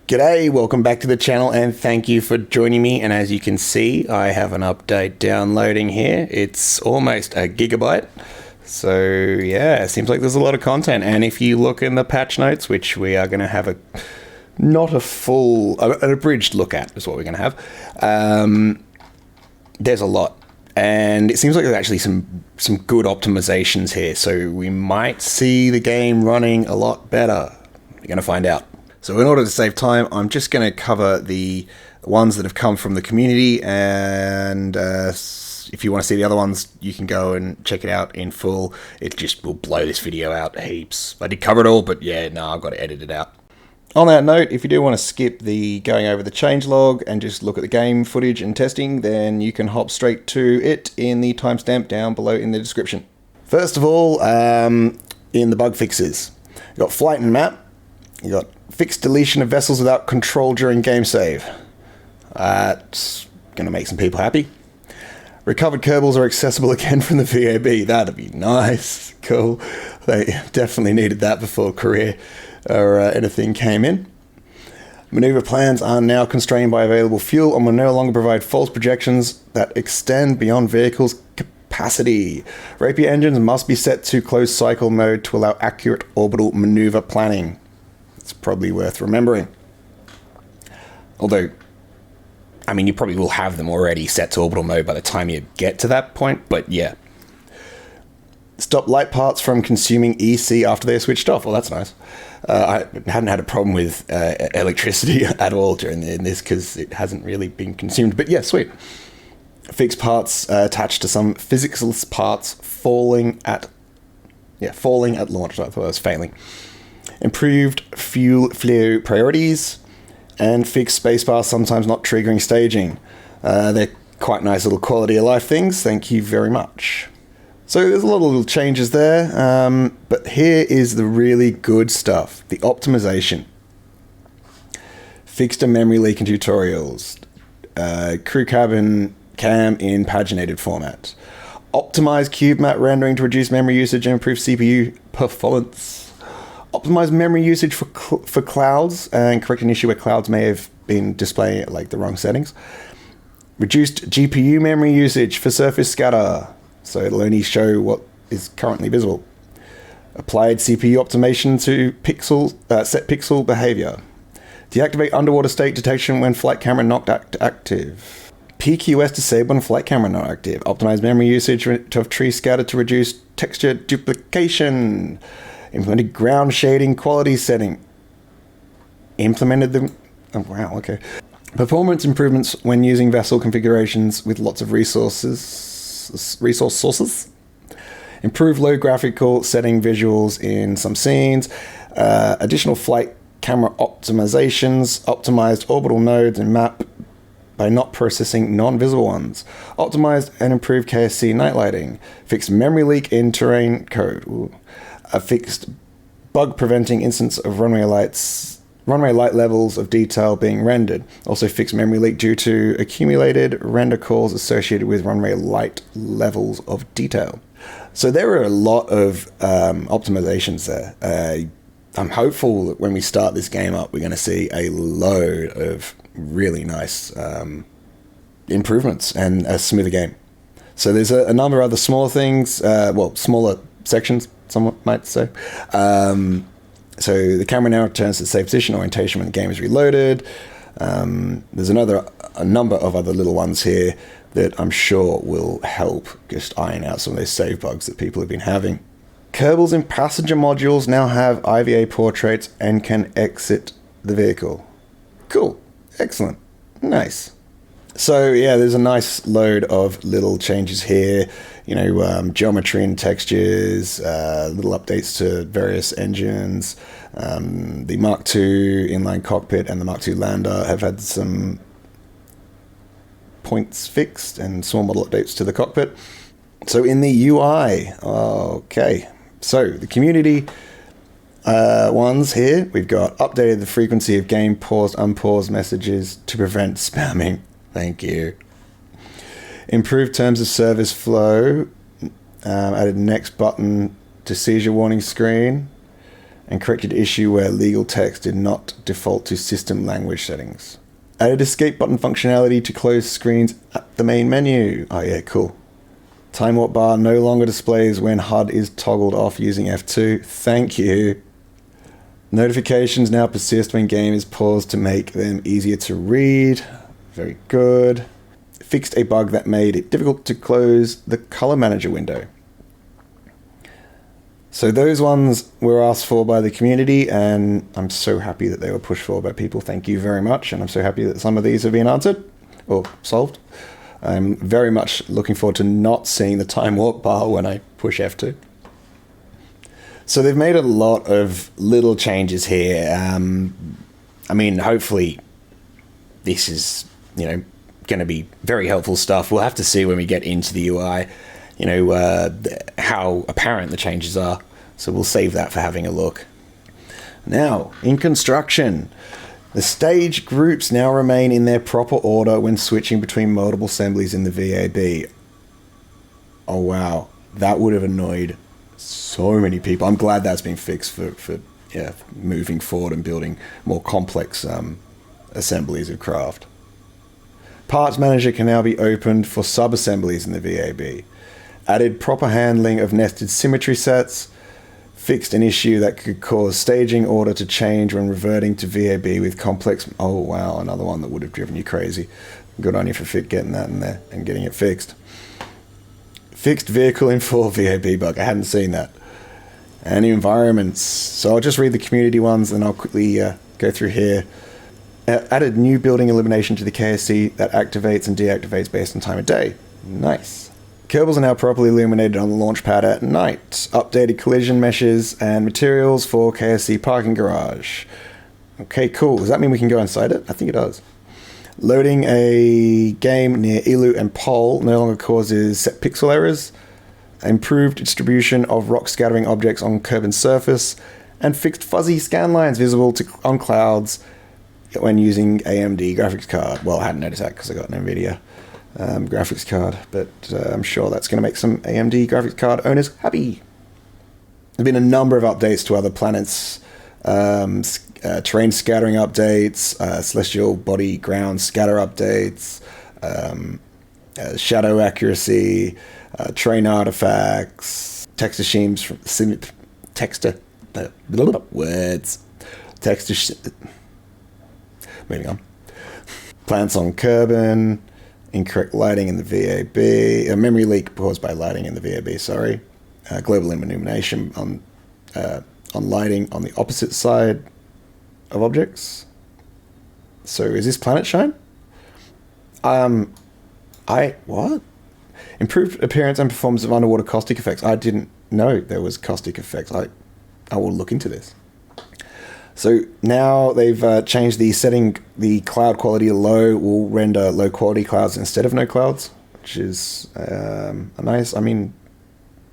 G'day, welcome back to the channel and thank you for joining me. And as you can see, I have an update downloading here. It's almost a gigabyte. So yeah, it seems like there's a lot of content. And if you look in the patch notes, which we are going to have not a full, an abridged look at is what we're going to have. There's a lot. And it seems like there's actually some good optimizations here. So we might see the game running a lot better. We're going to find out. So in order to save time, I'm just going to cover the ones that have come from the community, and if you want to see the other ones, you can go and check it out in full. It just will blow this video out heaps. I did cover it all, but yeah, no, I've got to edit it out. On that note, if you do want to skip the going over the changelog and just look at the game footage and testing, then you can hop straight to it in the timestamp down below in the description. First of all, in the bug fixes, you've got flight and map. You got fixed deletion of vessels without control during game save. That's going to make some people happy. Recovered Kerbals are accessible again from the VAB. That'd be nice. Cool. They definitely needed that before career or anything came in. Maneuver plans are now constrained by available fuel and will no longer provide false projections that extend beyond vehicles' capacity. Rapier engines must be set to closed cycle mode to allow accurate orbital maneuver planning. It's probably worth remembering. Although, I mean, you probably will have them already set to orbital mode by the time you get to that point, but yeah. Stop light parts from consuming EC after they're switched off. Well, that's nice. I hadn't had a problem with electricity at all during this because it hasn't really been consumed, but yeah, sweet. Fixed parts attached to some physical parts falling at launch. I thought I was failing. Improved fuel flow priorities, and fixed spacebar sometimes not triggering staging. They're quite nice little quality of life things. Thank you very much. So there's a lot of little changes there, but here is the really good stuff. The optimization. Fixed a memory leak in tutorials. Crew cabin cam in paginated format. Optimize cube map rendering to reduce memory usage and improve CPU performance. Optimize memory usage for clouds and correct an issue where clouds may have been displaying like the wrong settings. Reduced GPU memory usage for surface scatter, so it'll only show what is currently visible. Applied CPU optimization to set pixel behavior. Deactivate underwater state detection when flight camera not active. PQS disabled when flight camera not active. Optimize memory usage of tree scatter to reduce texture duplication. Implemented ground shading quality setting. Implemented them. Oh, wow, okay. Performance improvements when using vessel configurations with lots of resource sources. Improved low graphical setting visuals in some scenes. Additional flight camera optimizations. Optimized orbital nodes and map by not processing non-visible ones. Optimized and improved KSP night lighting. Fixed memory leak in terrain code. Ooh. A fixed bug-preventing instance of runway light levels of detail being rendered. Also fixed memory leak due to accumulated render calls associated with runway light levels of detail. So there are a lot of optimizations there. I'm hopeful that when we start this game up, we're going to see a load of really nice improvements and a smoother game. So there's a number of other smaller things, smaller sections, someone might say. So the camera now returns to the safe position orientation when the game is reloaded. There's a number of other little ones here that I'm sure will help just iron out some of those save bugs that people have been having. Kerbals in passenger modules now have IVA portraits and can exit the vehicle. Cool. Excellent. Nice. So yeah, there's a nice load of little changes here, geometry and textures, little updates to various engines. The Mark II inline cockpit and the Mark II lander have had some points fixed and small model updates to the cockpit. So in the UI, okay, so the community ones here, we've got updated the frequency of game paused, unpaused messages to prevent spamming. Thank you. Improved terms of service flow. Added next button to seizure warning screen. and corrected issue where legal text did not default to system language settings. Added escape button functionality to close screens at the main menu. Oh yeah, cool. Time warp bar no longer displays when HUD is toggled off using F2. Thank you. Notifications now persist when game is paused to make them easier to read. Very good. Fixed a bug that made it difficult to close the color manager window. So those ones were asked for by the community, and I'm so happy that they were pushed for by people. Thank you very much, and I'm so happy that some of these have been answered or solved. I'm very much looking forward to not seeing the time warp bar when I push F2. So they've made a lot of little changes here. I mean, hopefully this is, going to be very helpful stuff. We'll have to see when we get into the UI, how apparent the changes are. So we'll save that for having a look. Now, in construction, the stage groups now remain in their proper order when switching between multiple assemblies in the VAB. Oh wow, that would have annoyed so many people. I'm glad that's been fixed for moving forward and building more complex assemblies of craft. Parts Manager can now be opened for sub-assemblies in the VAB. Added proper handling of nested symmetry sets. Fixed an issue that could cause staging order to change when reverting to VAB with complex... Oh wow, another one that would have driven you crazy. Good on you for getting that in there and getting it fixed. Fixed vehicle in 4 VAB bug. I hadn't seen that. And environments. So I'll just read the community ones and I'll quickly go through here. Added new building illumination to the KSC that activates and deactivates based on time of day. Nice. Kerbals are now properly illuminated on the launch pad at night. Updated collision meshes and materials for KSC parking garage. Okay, cool. Does that mean we can go inside it? I think it does. Loading a game near Elu and Pole no longer causes set pixel errors. Improved distribution of rock scattering objects on Kerbal surface. And fixed fuzzy scan lines visible on clouds when using AMD graphics card. Well, I hadn't noticed that because I got an NVIDIA graphics card, but I'm sure that's going to make some AMD graphics card owners happy. There's been a number of updates to other planets, terrain scattering updates, celestial body ground scatter updates, shadow accuracy, terrain artifacts, texture schemes from moving on. Plants on Kerbal. Incorrect lighting in the VAB. A memory leak caused by lighting in the VAB, sorry. Global illumination on lighting on the opposite side of objects. So is this planet shine? What? Improved appearance and performance of underwater caustic effects. I didn't know there was caustic effects. I will look into this. So now they've changed the setting, the cloud quality to low will render low quality clouds instead of no clouds, which is nice. I mean,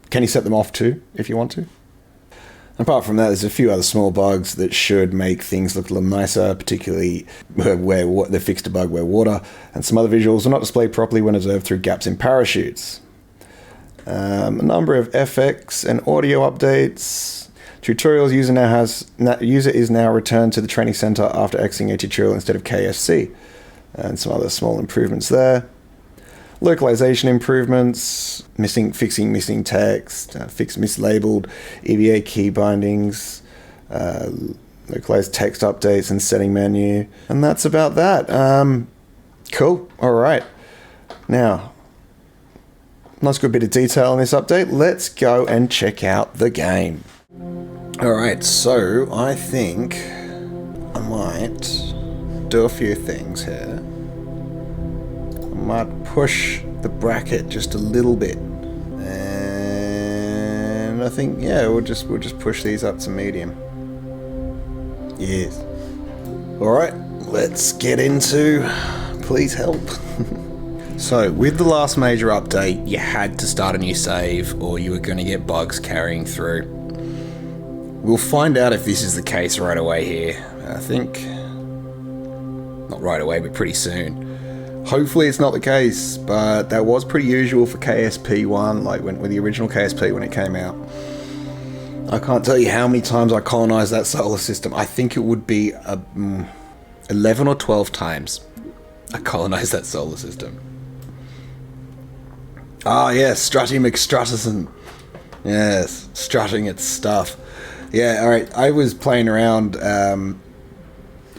can you set them off too if you want to? Apart from that, there's a few other small bugs that should make things look a little nicer, particularly where they fixed a bug where water and some other visuals are not displayed properly when observed through gaps in parachutes. A number of FX and audio updates. Tutorials user is now returned to the training center after exiting a tutorial instead of KSC, and some other small improvements there. Localization improvements, fixing missing text, fix mislabeled EVA key bindings, localized text updates and setting menu, and that's about that. Cool. All right. Now, nice good bit of detail in this update. Let's go and check out the game. Alright, so I think I might do a few things here. I might push the bracket just a little bit. And I think, yeah, we'll just push these up to medium. Yes. Alright, let's get into please help. So, with the last major update, you had to start a new save or you were going to get bugs carrying through. We'll find out if this is the case right away here. I think, not right away, but pretty soon. Hopefully it's not the case, but that was pretty usual for KSP 1, like with the original KSP when it came out. I can't tell you how many times I colonized that solar system. I think it would be 11 or 12 times I colonized that solar system. Ah, yes, Strutty McStrutterson. Yes, strutting its stuff. Yeah, alright, I was playing around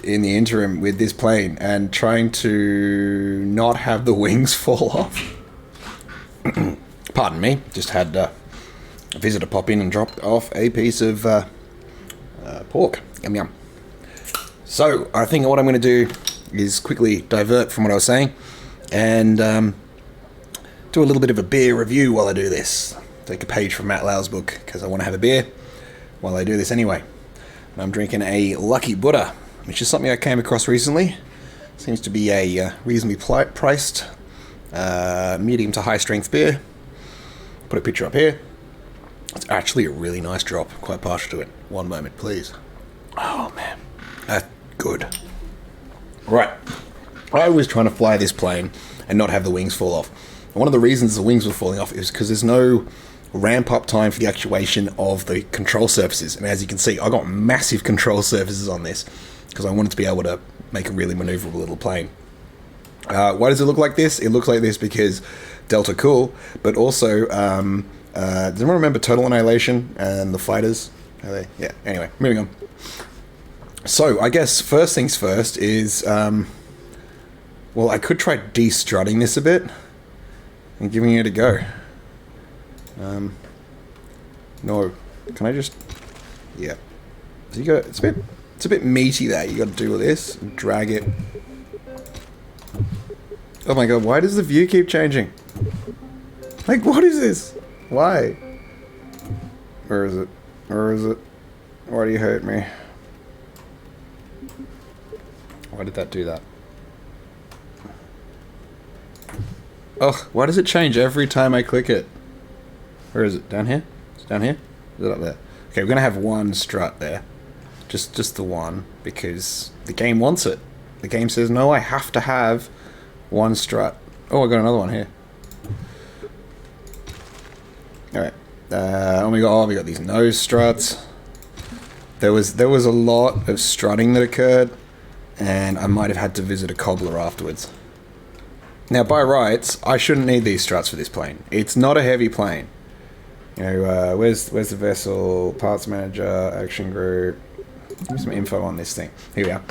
in the interim with this plane and trying to not have the wings fall off. Pardon me, just had a visitor pop in and drop off a piece of pork. Yum yum. So, I think what I'm going to do is quickly divert from what I was saying and do a little bit of a beer review while I do this. Take a page from Matt Lau's book because I want to have a beer while I do this anyway. And I'm drinking a Lucky Buddha, which is something I came across recently. Seems to be a reasonably priced medium to high strength beer. Put a picture up here. It's actually a really nice drop. Quite partial to it. One moment, please. Oh man, that's good. Right, I was trying to fly this plane and not have the wings fall off. And one of the reasons the wings were falling off is because there's no ramp up time for the actuation of the control surfaces. And as you can see, I got massive control surfaces on this because I wanted to be able to make a really maneuverable little plane. Why does it look like this? It looks like this because Delta cool, but also, does anyone remember Total Annihilation and the fighters? Are they? Yeah, anyway, moving on. So, I guess first things first is, well, I could try de-strutting this a bit and giving it a go. No, can I just, yeah. So you got, it's a bit meaty there. You got to do this, and drag it. Oh my god, why does the view keep changing? Like, what is this? Why? Where is it? Where is it? Why do you hurt me? Why did that do that? Oh, why does it change every time I click it? Where is it? Down here? It's down here? Is it up there? Okay, we're gonna have one strut there. Just the one, because the game wants it. The game says, no, I have to have one strut. Oh, I got another one here. Alright. We got these nose struts. There was a lot of strutting that occurred, and I might have had to visit a cobbler afterwards. Now, by rights, I shouldn't need these struts for this plane. It's not a heavy plane. You know, where's the vessel? Parts manager, action group. Give me some info on this thing. Here we are.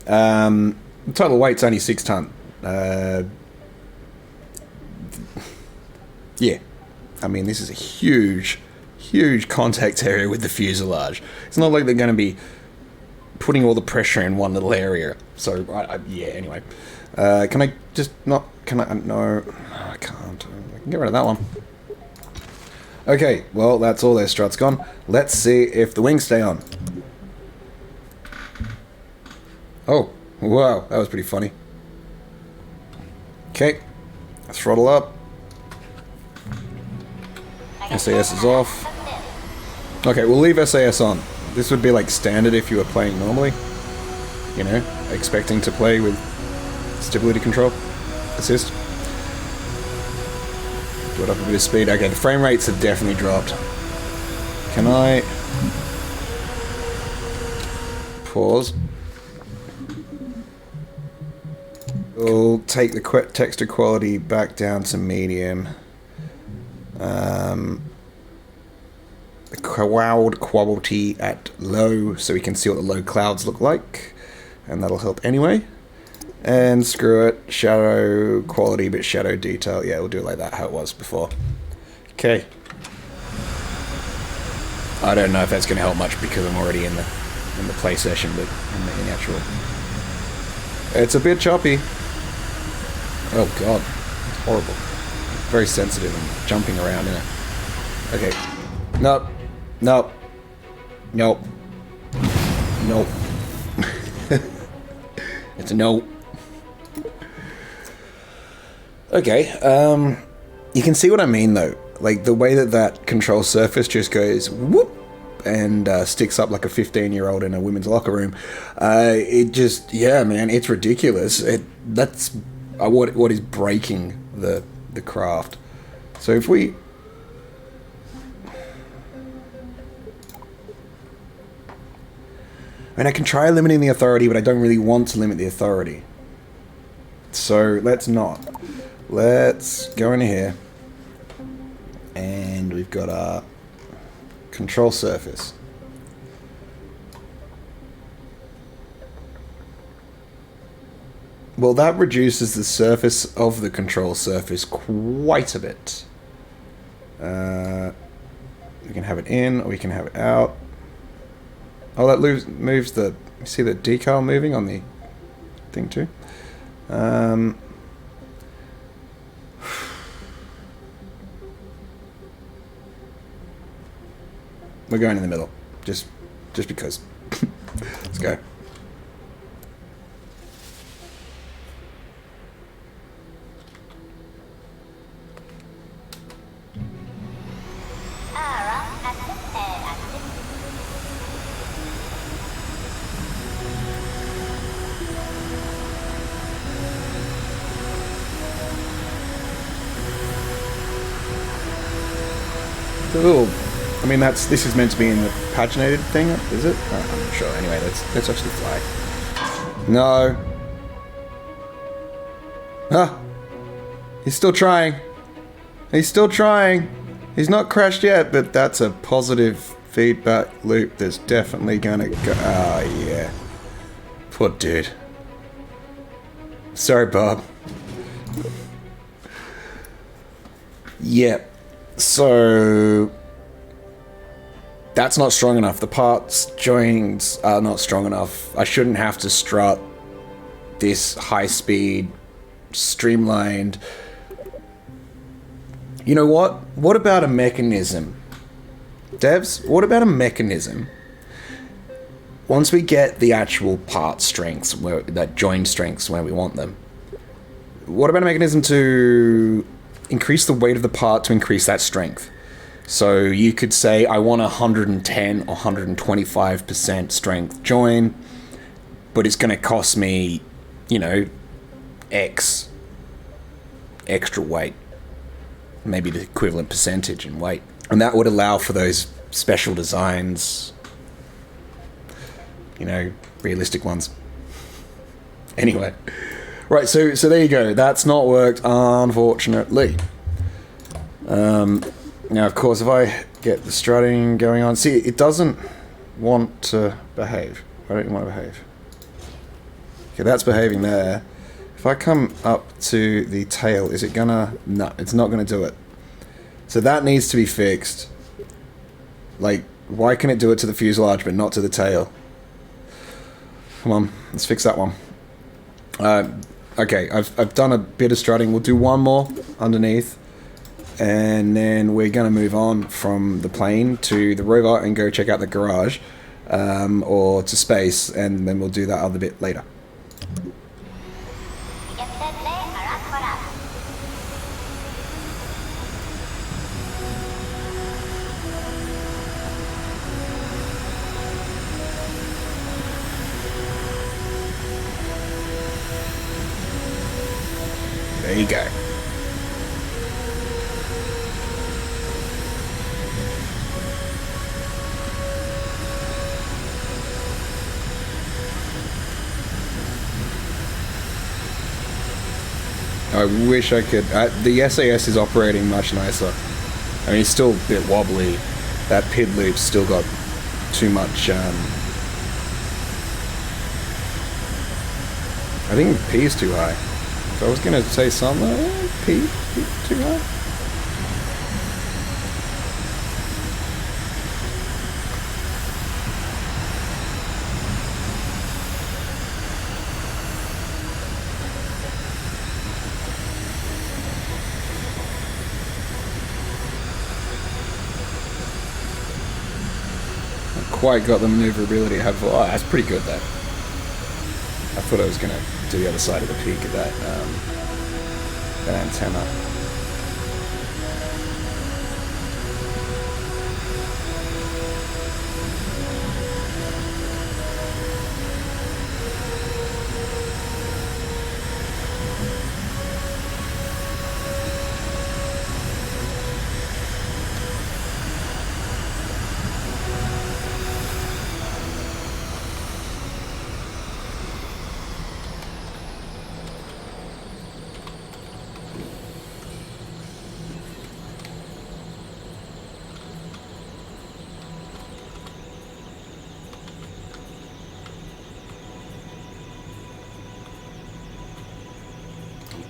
The total weight's only 6 ton. Yeah. I mean, this is a huge contact area with the fuselage. It's not like they're going to be putting all the pressure in one little area. So, yeah, anyway. Can I just not... Can I... No, I can't. I can get rid of that one. Okay, well, that's all their struts gone. Let's see if the wings stay on. Oh, wow, that was pretty funny. Okay, throttle up. SAS is off. Okay, we'll leave SAS on. This would be like standard if you were playing normally. You know, expecting to play with stability control. Assist. Do it up a bit of speed. Okay, the frame rates have definitely dropped. Can I... pause? We'll take the texture quality back down to medium. The cloud quality at low, so we can see what the low clouds look like, and that'll help anyway. And screw it, shadow quality, but shadow detail. Yeah, we'll do it like that, how it was before. Okay. I don't know if that's going to help much because I'm already in the play session, but in the actual. It's a bit choppy. Oh god, it's horrible. Very sensitive and jumping around in it. Okay. Nope. Nope. Nope. Nope. It's a no. Okay, you can see what I mean though. Like the way that control surface just goes whoop and sticks up like a 15-year-old in a women's locker room. It just, yeah, man, it's ridiculous. That's what is breaking the craft. So if we... I mean, I can try limiting the authority, but I don't really want to limit the authority. So let's not. Let's go into here. And we've got our control surface. Well, that reduces the surface of the control surface quite a bit. We can have it in, or we can have it out. Oh, that moves the... You see the decal moving on the thing too? We're going in the middle. Just because. Let's go. Cool. I mean, this is meant to be in the paginated thing, is it? Oh, I'm not sure. Anyway, let's actually fly. No. Ah. He's still trying. He's still trying. He's not crashed yet, but that's a positive feedback loop that's definitely gonna go. Oh, yeah. Poor dude. Sorry, Bob. Yep. So that's not strong enough. The parts joins are not strong enough. I shouldn't have to strut this high-speed, streamlined... You know what? What about a mechanism? Devs, what about a mechanism? Once we get the actual part strengths, that join strengths where we want them, what about a mechanism to increase the weight of the part to increase that strength? So you could say, I want 110 or 125% strength join, but it's going to cost me, you know, X extra weight. Maybe the equivalent percentage in weight. And that would allow for those special designs, you know, realistic ones. Anyway. Right, so there you go. That's not worked, unfortunately. Now, of course, if I get the strutting going on... See, it doesn't want to behave. I don't want to behave. Okay, that's behaving there. If I come up to the tail, is it gonna... No, it's not gonna do it. So that needs to be fixed. Like, why can it do it to the fuselage but not to the tail? Come on, let's fix that one. Okay, I've done a bit of strutting. We'll do one more underneath. And then we're going to move on from the plane to the robot and go check out the garage. Or to space. And then we'll do that other bit later. There you go. I wish I could... the SAS is operating much nicer. I mean, it's still a bit wobbly. That PID loop's still got too much... I think P is too high. If I was going to say something, P too high. Quite got the maneuverability to have. Oh, that's pretty good though. I thought I was gonna do the other side of the peak of that antenna.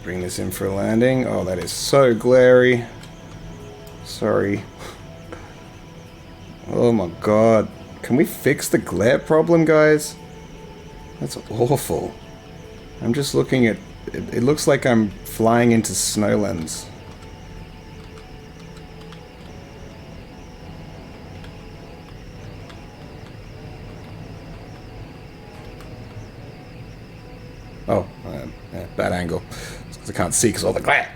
bring this in for a landing. Oh, that is so glary. Sorry. Oh my god. Can we fix the glare problem, guys? That's awful. I'm just looking at... It looks like I'm flying into Snowlands. Oh, yeah, bad angle. It's 'cause I can't see because all the glare.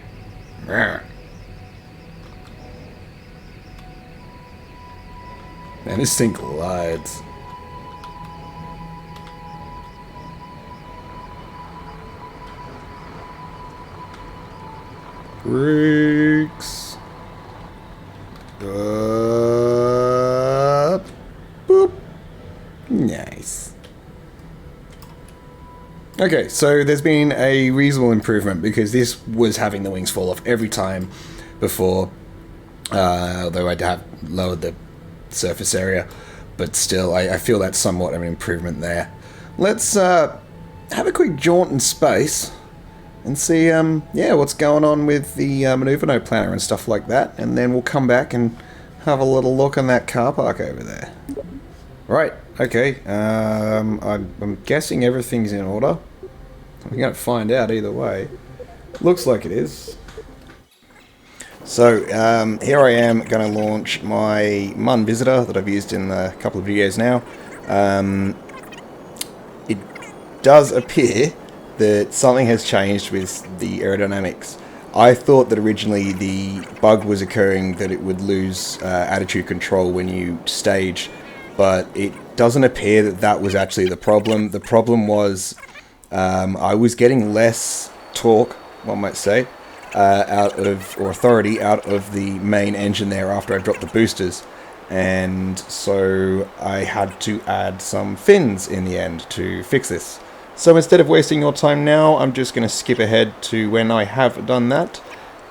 Man, this thing glides. Brakes. Boop. Nice. Okay, so there's been a reasonable improvement because this was having the wings fall off every time before, although I have lowered the surface area, but still I feel that's somewhat of an improvement there. Let's have a quick jaunt in space and see yeah, what's going on with the maneuver node planner and stuff like that, and then we'll come back and have a little look on that car park over there. Right, okay, I'm guessing everything's in order. We're going to find out either way. Looks like it is. So, here I am going to launch my Mun Visitor that I've used in a couple of videos now. It does appear that something has changed with the aerodynamics. I thought that originally the bug was occurring that it would lose attitude control when you stage, but it doesn't appear that that was actually the problem. The problem was I was getting less torque, one might say, or authority out of the main engine there after I dropped the boosters, and so I had to add some fins in the end to fix this. So instead of wasting your time now, I'm just going to skip ahead to when I have done that.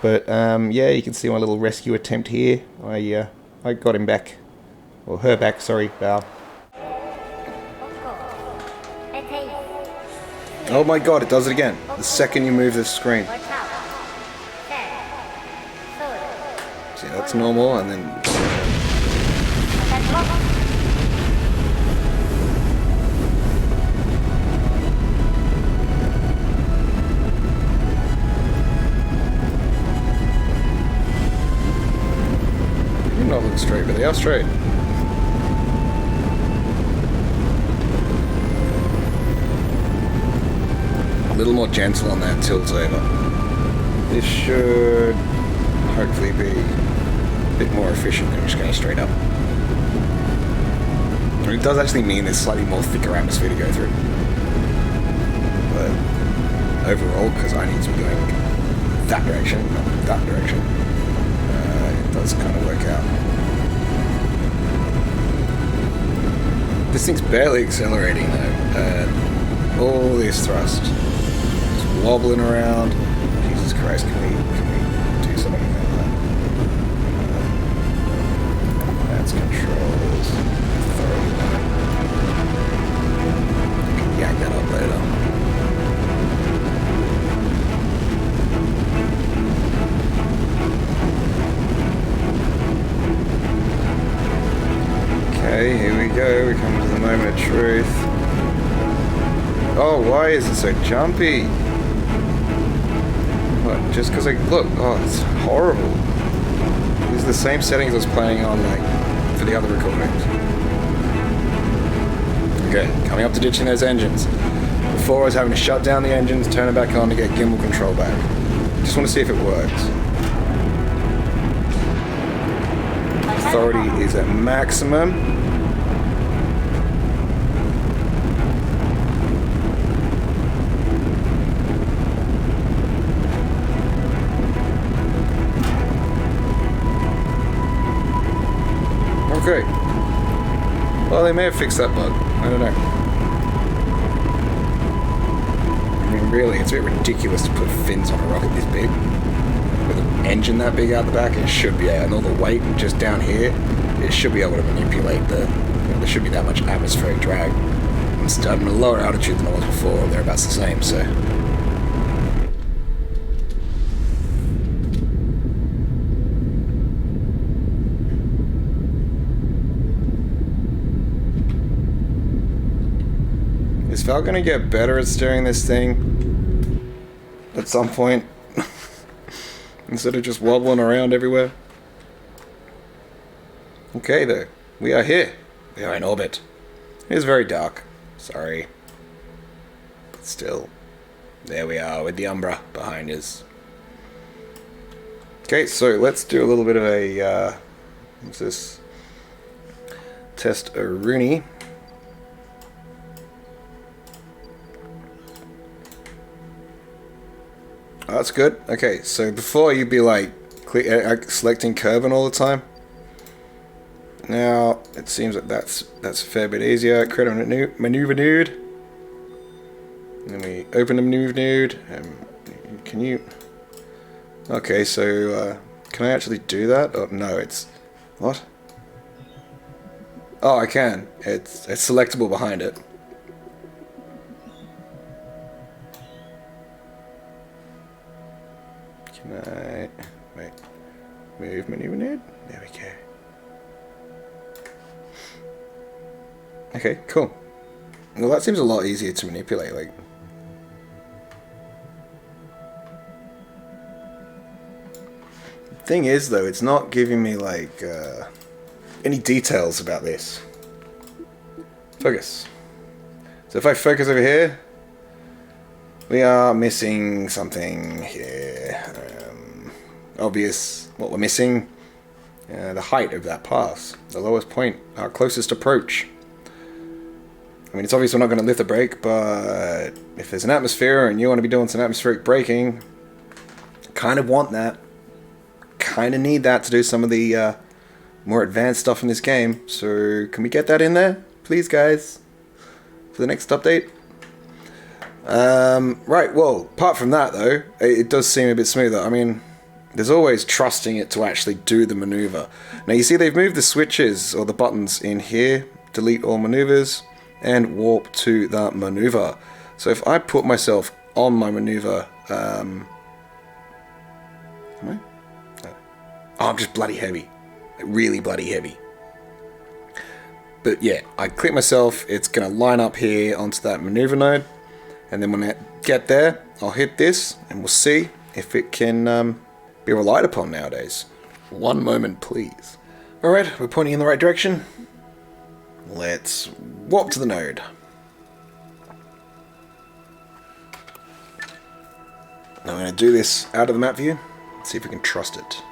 But yeah, you can see my little rescue attempt here. I got him back, or her back, sorry, Val. Oh my god, it does it again. The second you move the screen. See, that's normal, and then... You're not looking straight, but they are straight. A little more gentle on that tilt over. This should hopefully be a bit more efficient than just going straight up. And it does actually mean there's slightly more thicker atmosphere to go through. But overall, because I need to be going that direction, not that direction, it does kind of work out. This thing's barely accelerating though. All this thrust. Wobbling around. Jesus Christ, can we do something about that? That's controls. Authority. You can yank that up later. Okay, here we go. We come to the moment of truth. Oh, why is it so jumpy? What, just because look, oh, it's horrible. These are the same settings I was playing on, like, for the other recordings. Okay, coming up to ditching those engines. Before I was having to shut down the engines, turn it back on to get gimbal control back. Just want to see if it works. Authority is at maximum. Great. Well, they may have fixed that bug. I don't know. I mean, really, it's a bit ridiculous to put fins on a rocket this big. With an engine that big out the back, it should be, and all the weight just down here, it should be able to manipulate the... there should be that much atmospheric drag. I'm at a lower altitude than I was before, they're about the same, so... Val gonna get better at steering this thing at some point? Instead of just wobbling around everywhere? Okay, though. We are here. We are in orbit. It is very dark. Sorry. But still. There we are with the Umbra behind us. Okay, so let's do a little bit of a... what's this? Test a Rooney. Oh, that's good. Okay, so before you'd be like selecting Kerbal all the time. Now it seems that that's a fair bit easier. Create a maneuver node. And then we open the maneuver node. Can you? Okay, so can I actually do that? Oh no, it's what? Oh, I can. It's selectable behind it. Can I wait? Move maneuver node. There we go. Okay, cool. Well, that seems a lot easier to manipulate, like. Thing is, though, it's not giving me, like, any details about this. Focus. So if I focus over here, we are missing something here. Obvious what we're missing. The height of that pass. The lowest point. Our closest approach. I mean, it's obvious we're not going to lift the brake, but if there's an atmosphere and you want to be doing some atmospheric braking, kind of want that. Kind of need that to do some of the more advanced stuff in this game. So can we get that in there, please, guys, for the next update? Right, well, apart from that, though, it does seem a bit smoother. I mean, there's always trusting it to actually do the maneuver. Now, you see they've moved the switches or the buttons in here. Delete all maneuvers. And warp to the maneuver. So if I put myself on my maneuver, am I? No. Oh, I'm just bloody heavy, really bloody heavy. But yeah, I click myself. It's gonna line up here onto that maneuver node, and then when I get there, I'll hit this, and we'll see if it can be relied upon nowadays. One moment, please. All right, we're pointing in the right direction. Let's warp to the node. Now I'm going to do this out of the map view. Let's see if we can trust it.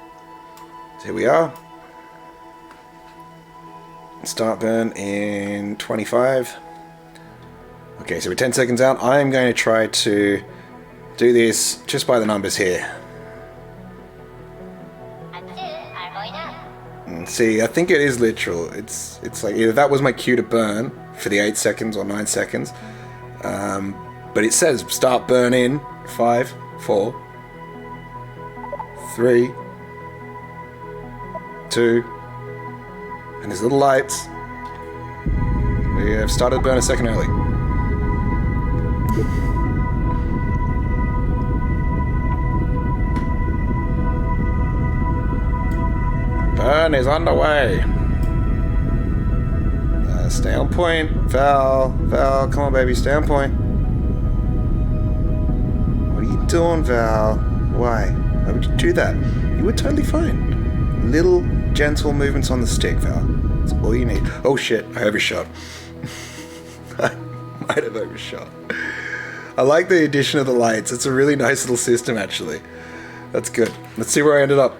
So here we are. Start burn in 25. Okay, so we're 10 seconds out. I'm going to try to do this just by the numbers here. See, I think it is literal. It's like either that was my cue to burn for the 8 seconds or 9 seconds. But it says start burn in 5, 4, 3, 2, and there's little lights. We have started burn a second early. Burn is underway. Stay on point. Val, come on, baby, stay on point. What are you doing, Val? Why would you do that? You were totally fine. Little gentle movements on the stick, Val. That's all you need. Oh shit, I overshot. I might have overshot. I like the addition of the lights. It's a really nice little system, actually. That's good. Let's see where I ended up.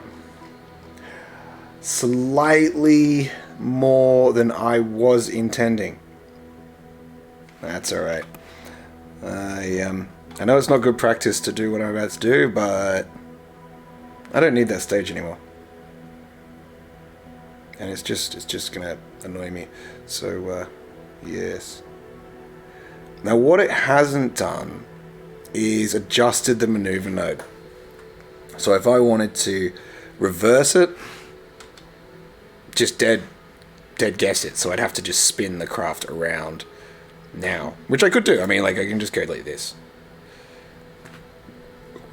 Slightly more than I was intending. That's alright. I know it's not good practice to do what I'm about to do, but I don't need that stage anymore. And it's just gonna annoy me. So yes. Now what it hasn't done is adjusted the maneuver node. So if I wanted to reverse it, just dead guess it, so I'd have to just spin the craft around now, which I could do. I mean, like, I can just go like this.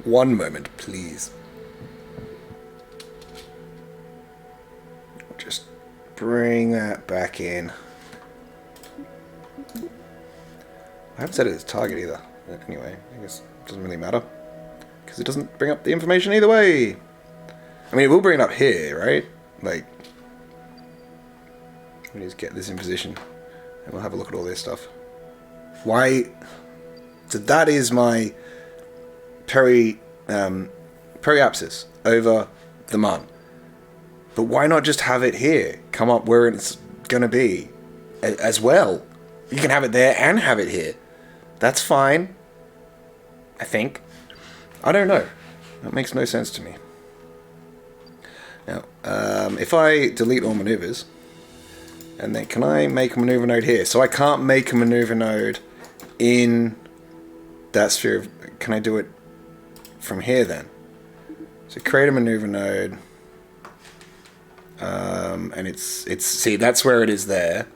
One moment, please. Just bring that back in. I haven't set it as target either. Anyway, I guess it doesn't really matter. Because it doesn't bring up the information either way. I mean, it will bring it up here, right? Like, let me just get this in position. And we'll have a look at all this stuff. Why? So that is my periapsis over the mun. But why not just have it here? Come up where it's going to be as well. You can have it there and have it here. That's fine. I think. I don't know. That makes no sense to me. Now, if I delete all maneuvers, and then can I make a maneuver node here? So I can't make a maneuver node in that sphere of, can I do it from here then? So create a maneuver node, and it's see, that's where it is there.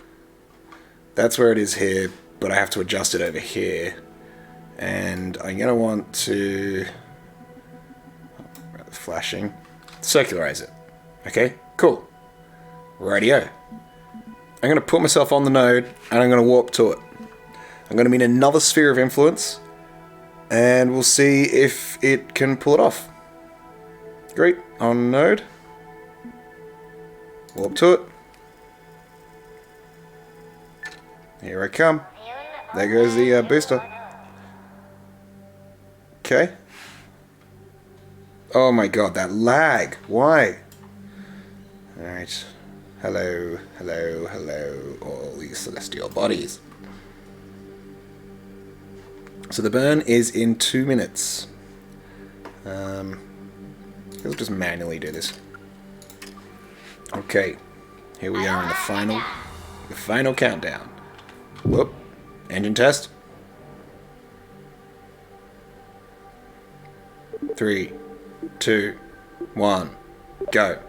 That's where it is here, but I have to adjust it over here. And I'm going to want to, flashing, circularize it. Okay, cool. Radio. I'm going to put myself on the node, and I'm going to warp to it. I'm going to meet another sphere of influence, and we'll see if it can pull it off. Great, on node. Warp to it. Here I come. There goes the booster. Okay. Oh my god, that lag. Why? Alright. Hello, hello, hello, all these celestial bodies. So the burn is in 2 minutes. We'll just manually do this. Okay. Here we are in the final countdown. Whoop. Engine test. 3, 2, 1, go.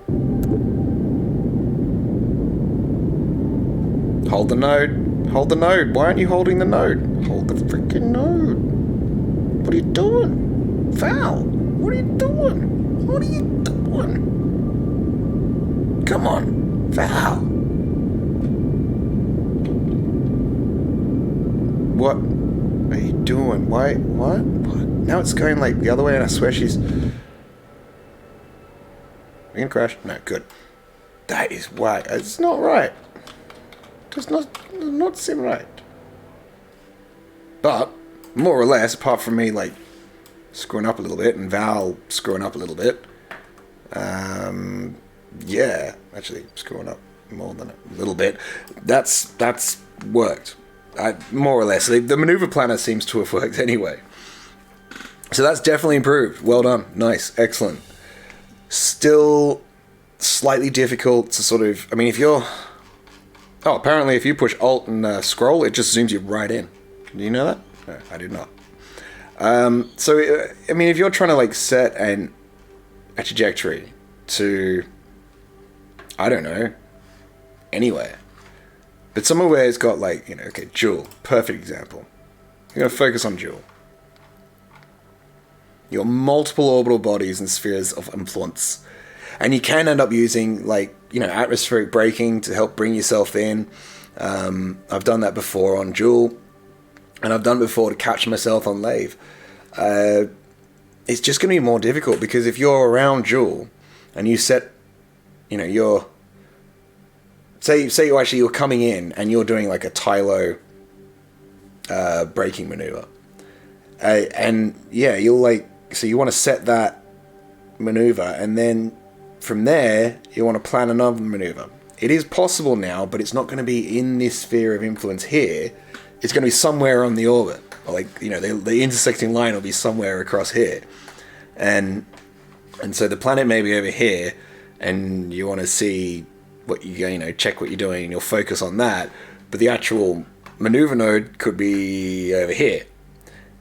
Hold the node. Hold the node. Why aren't you holding the node? Hold the freaking node. What are you doing? Val, what are you doing? What are you doing? Come on, Val. What are you doing? Why? What? Now it's going like the other way, and I swear she's... Are you gonna crash? No, good. That is why. It's not right. Does not seem right. But, more or less, apart from me, like, screwing up a little bit, and Val screwing up a little bit, yeah, actually screwing up more than a little bit, that's worked. More or less. The maneuver planner seems to have worked anyway. So that's definitely improved. Well done. Nice. Excellent. Still slightly difficult to sort of... I mean, if you're... Oh, apparently if you push Alt and scroll, it just zooms you right in. Do you know that? No, I did not. So, I mean, if you're trying to, like, set a trajectory to... I don't know. Anywhere. But somewhere where it's got, like, you know, okay, Jewel. Perfect example. You're going to focus on Jewel. Your multiple orbital bodies and spheres of influence. And you can end up using, like, you know, atmospheric braking to help bring yourself in. I've done that before on Jewel. And I've done it before to catch myself on Lave. It's just going to be more difficult because if you're around Jewel and you set, you know, your... Say you're coming in and you're doing like a Tylo braking maneuver. And yeah, you'll like... So you want to set that maneuver, and then from there you want to plan another maneuver. It is possible now, but it's not going to be in this sphere of influence here. It's going to be somewhere on the orbit, or like, you know, the intersecting line will be somewhere across here, and so the planet may be over here, and you want to see what you know, check what you're doing, and you'll focus on that. But the actual maneuver node could be over here.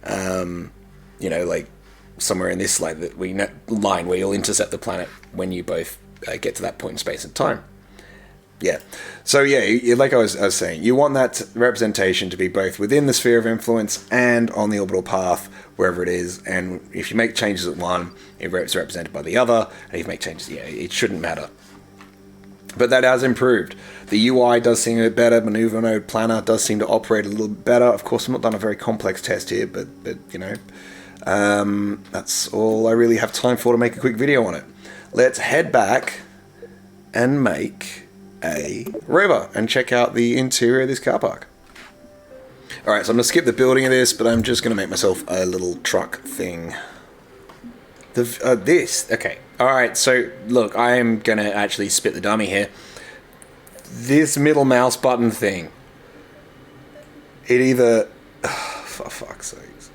You know, like somewhere in this line where you'll intercept the planet when you both get to that point in space and time. Yeah. So yeah, like I was saying, you want that representation to be both within the sphere of influence and on the orbital path, wherever it is. And if you make changes at one, it's represented by the other. And if you make changes, yeah, it shouldn't matter. But that has improved. The UI does seem a bit better. Maneuver mode planner does seem to operate a little better. Of course, I've not done a very complex test here, but you know, that's all I really have time for to make a quick video on it. Let's head back and make a rover and check out the interior of this car park. Alright, so I'm going to skip the building of this, but I'm just going to make myself a little truck thing. Okay. Alright, so look, I am going to actually spit the dummy here. This middle mouse button thing, it either... for fuck's sakes.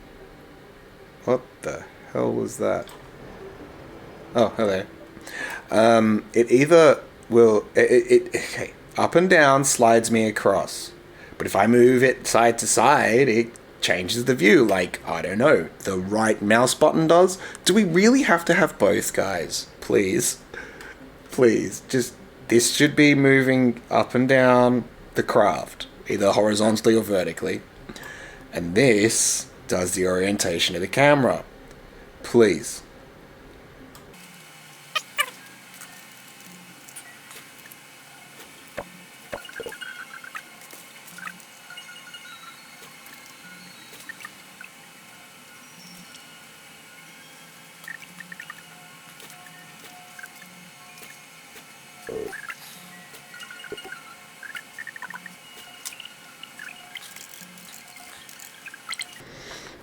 What the hell was that? Oh, hello. It either will... okay, up and down slides me across. But if I move it side to side, it changes the view. Like, I don't know, the right mouse button does. Do we really have to have both, guys? Please. Please. Just, this should be moving up and down the craft, either horizontally or vertically. And this does the orientation of the camera. Please.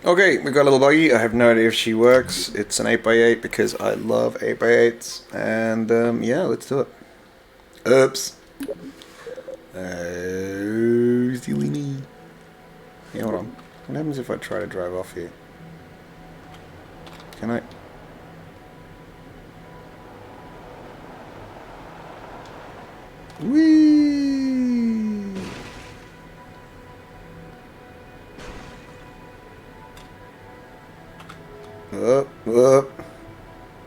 Okay, we've got a little buggy. I have no idea if she works. It's an 8x8 because I love 8x8s. And yeah, let's do it. Oops. Silly me. Yeah, hold on. What happens if I try to drive off here? Can I? Whee! Up.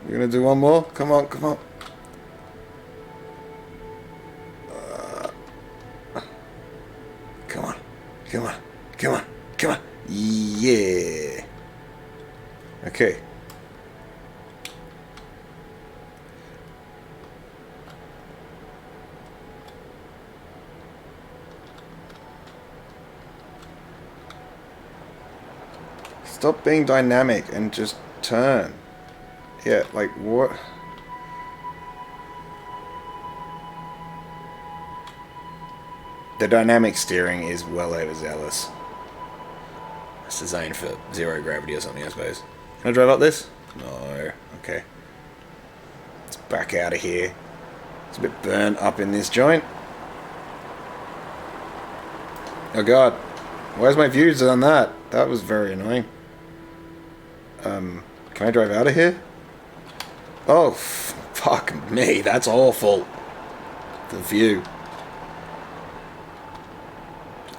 You're gonna do one more? Come on, come on. Come on, come on, come on, come on. Yeah. Okay. Stop being dynamic and just turn. Yeah, like what? The dynamic steering is well overzealous. It's designed for zero gravity or something, I suppose. Can I drive up this? No. Okay. Let's back out of here. It's a bit burnt up in this joint. Oh god. Where's my views on that? That was very annoying. Can I drive out of here? Oh, fuck me, that's awful. The view.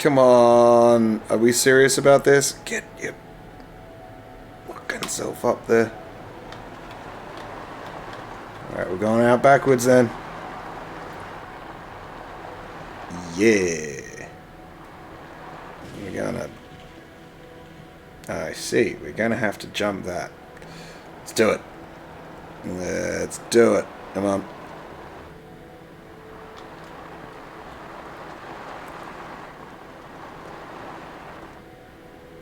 Come on, are we serious about this? Get your fucking self up there. Alright, we're going out backwards then. Yeah. We're gonna... I see, we're gonna have to jump that. Let's do it. Let's do it. Come on.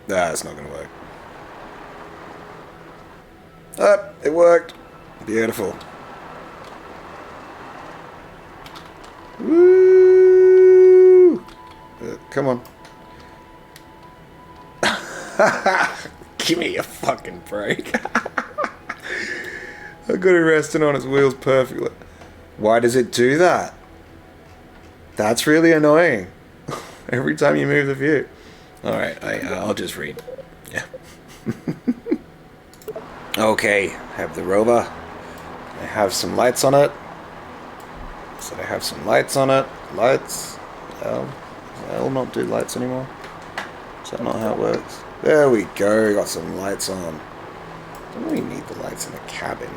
That's not gonna work. Ah, it worked. Beautiful. Woo! Come on. Give me a fucking break. I got it resting on its wheels perfectly. Why does it do that? That's really annoying. Every time you move the view. Alright, I'll just read. Yeah. Okay, have the rover. I have some lights on it. So I have some lights on it. Lights. I'll not do lights anymore. Is that not how it works? There we go, got some lights on. Don't really need the lights in the cabin.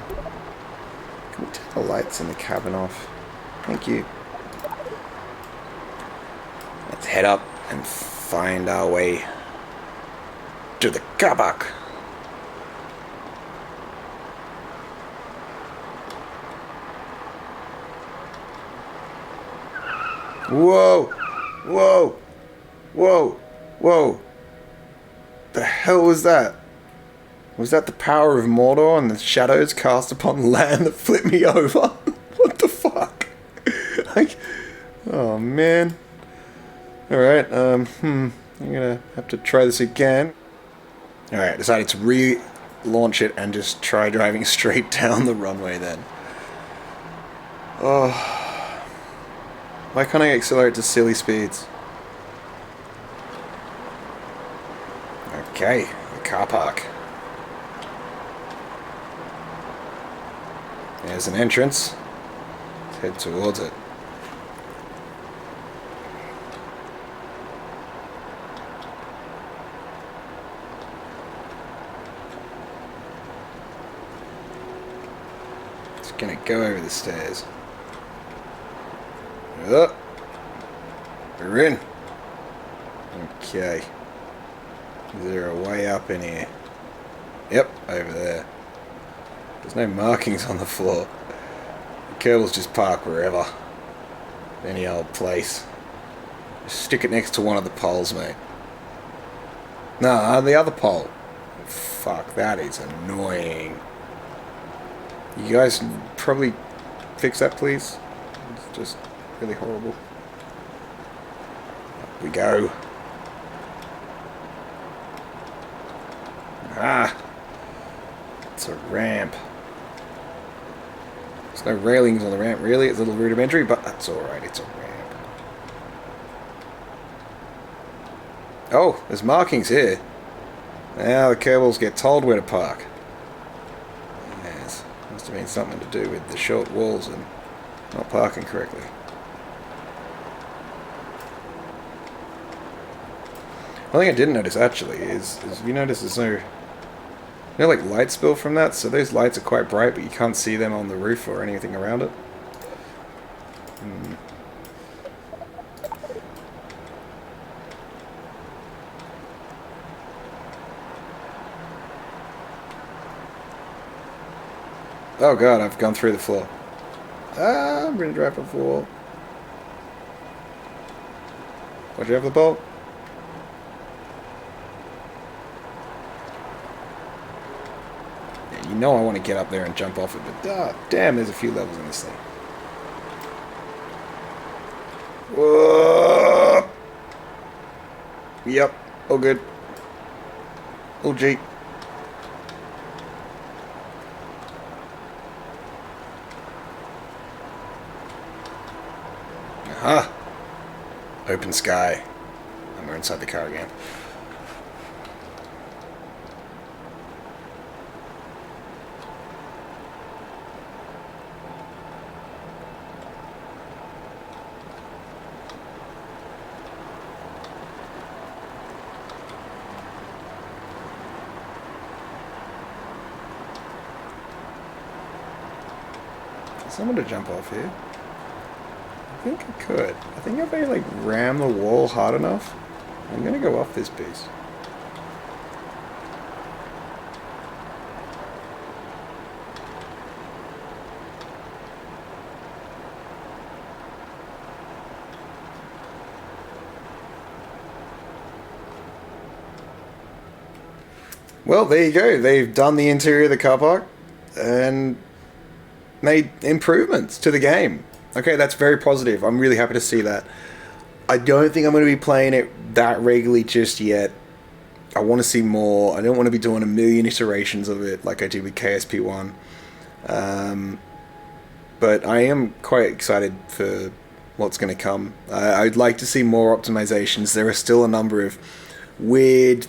Can we turn the lights in the cabin off? Thank you. Let's head up and find our way to the car park. Whoa! Whoa! Whoa! Whoa! The hell was that? Was that the power of Mordor and the shadows cast upon land that flipped me over? What the fuck? Like, oh man. Alright, I'm gonna have to try this again. Alright, decided to relaunch it and just try driving straight down the runway then. Oh. Why can't I accelerate to silly speeds? Okay, the car park. There's an entrance. Let's head towards it. It's gonna go over the stairs. Oh, we're in. Okay. Is there a way up in here? Yep, over there. There's no markings on the floor. The Kerbals just park wherever. Any old place. Just stick it next to one of the poles, mate. No, the other pole. Fuck, that is annoying. You guys probably fix that, please? It's just really horrible. Up we go. Ah! It's a ramp. There's no railings on the ramp, really. It's a little rudimentary, but that's alright. It's a ramp. Oh, there's markings here. Now the Kerbals get told where to park. Yes, must have been something to do with the short walls and not parking correctly. One thing I didn't notice actually is you notice there's no like light spill from that, so those lights are quite bright, but you can't see them on the roof or anything around it. Oh god, I've gone through the floor. Ah, I'm gonna drive off the wall. Watch out for the bolt. You know I want to get up there and jump off it, but damn, there's a few levels in this thing. Whoa! Yep, all good. Oh gee. Aha! Open sky. And we're inside the car again. Someone to jump off here. I think I could. I think if I like ram the wall hard enough, I'm gonna go off this piece. Well, there you go. They've done the interior of the car park and made improvements to the game. Okay, that's very positive. I'm really happy to see that. I don't think I'm going to be playing it that regularly just yet. I want to see more. I don't want to be doing a million iterations of it like I did with KSP 1. But I am quite excited for what's going to come. I'd like to see more optimizations. There are still a number of weird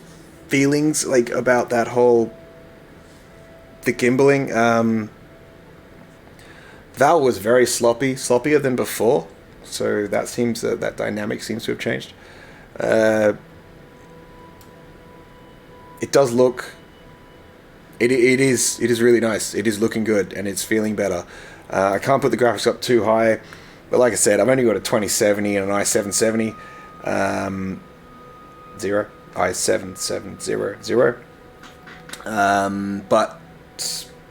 feelings like about that whole the gimbaling. Val was very sloppy, sloppier than before, so that seems that dynamic seems to have changed. It does look. It is really nice. It is looking good and it's feeling better. I can't put the graphics up too high, but like I said, I've only got a 2070 and an i770, i770. But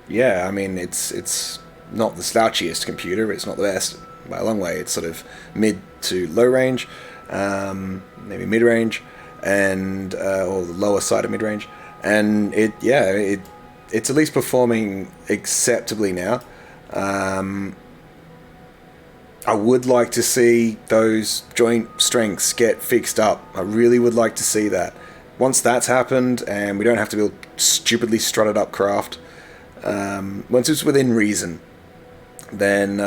yeah, I mean it's not the slouchiest computer, it's not the best, by a long way. It's sort of mid to low range, maybe mid range, and or the lower side of mid range, and it's at least performing acceptably now. I would like to see those joint strengths get fixed up. I really would like to see that. Once that's happened and we don't have to build stupidly strutted up craft, once it's within reason, then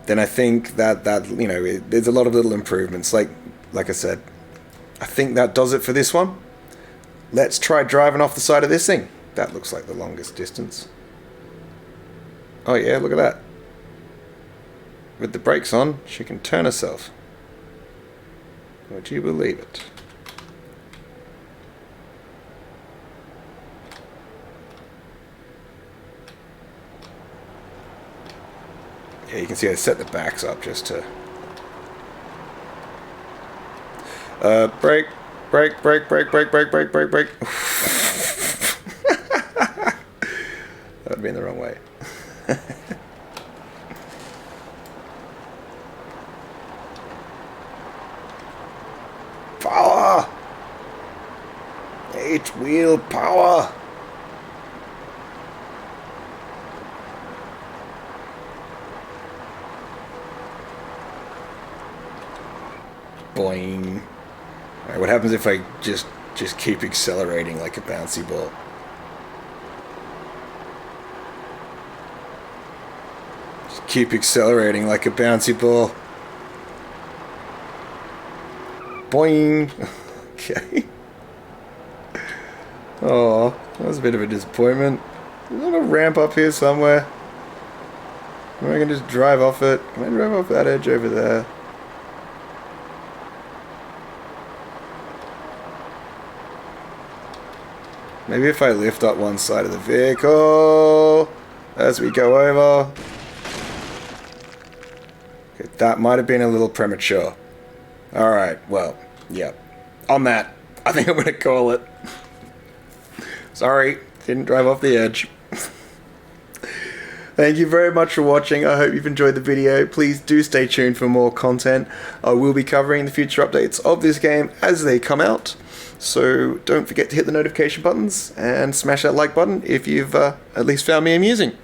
I think that there's a lot of little improvements. Like I said, I think that does it for this one. Let's try driving off the side of this thing. That looks like the longest distance. Oh yeah, look at that. With the brakes on, she can turn herself. Would you believe it? Yeah, you can see I set the backs up just to... brake. That'd be in the wrong way. Power! H-wheel power! Boing. Alright, what happens if I just keep accelerating like a bouncy ball? Just keep accelerating like a bouncy ball. Boing. Okay. Oh, that was a bit of a disappointment. There's not a ramp up here somewhere. Or I can just drive off it. Can I drive off that edge over there? Maybe if I lift up one side of the vehicle as we go over. Okay, that might have been a little premature. Alright, well, yeah. On that, I think I'm going to call it. Sorry, didn't drive off the edge. Thank you very much for watching. I hope you've enjoyed the video. Please do stay tuned for more content. I will be covering the future updates of this game as they come out. So don't forget to hit the notification buttons and smash that like button if you've at least found me amusing.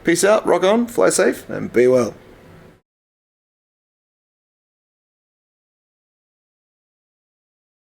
Peace out, rock on, fly safe, and be well.